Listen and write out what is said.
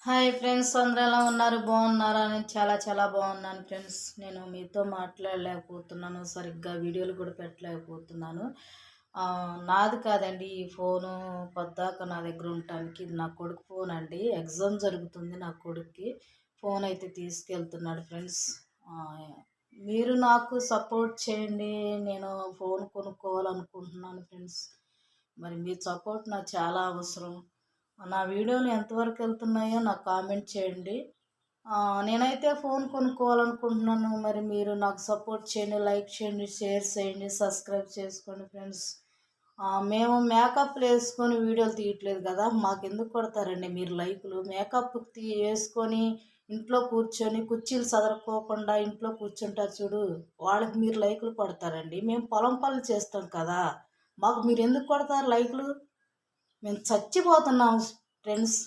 Hi friends, అందరూ ఎలా ఉన్నారు? బాగున్నారా? నేను చాలా చాలా బాగున్నాను ఫ్రెండ్స్. నేను మీతో మాట్లాడలేకపోతున్నాను, సరిగ్గా వీడియోలు కూడా పెట్టలేకపోతున్నాను. నాది కాదండి ఈ ఫోను. పొద్దాక నా దగ్గర ఉండటానికి ఇది నా కొడుకు ఫోన్ అండి. ఎగ్జామ్ జరుగుతుంది నా కొడుక్కి. ఫోన్ అయితే తీసుకెళ్తున్నాడు ఫ్రెండ్స్. ఆ, మీరు నాకు సపోర్ట్ చేయండి. నేను ఫోన్ కొనుక్కోవాలనుకుంటున్నాను ఫ్రెండ్స్. మరి మీ సపోర్ట్ నాకు చాలా అవసరం. నా వీడియోలు ఎంతవరకు వెళ్తున్నాయో నాకు కామెంట్ చేయండి. నేనైతే ఫోన్ కొనుక్కోవాలనుకుంటున్నాను. మరి మీరు నాకు సపోర్ట్ చేయండి, లైక్ చేయండి, షేర్ చేయండి, సబ్స్క్రైబ్ చేసుకోండి ఫ్రెండ్స్. మేము మేకప్లు వేసుకొని వీడియోలు తీయట్లేదు కదా, మాకెందుకు కొడతారండి మీరు లైకులు? మేకప్ వేసుకొని ఇంట్లో కూర్చొని కుర్చీలు సదరుకోకుండా ఇంట్లో కూర్చుంటారు చూడు, వాళ్ళకి మీరు లైకులు కొడతారండి. మేము పొలం పనులు చేస్తాం కదా, మాకు మీరు ఎందుకు కొడతారు లైకులు? మేము చచ్చిపోతున్నాం ఫ్రెండ్స్.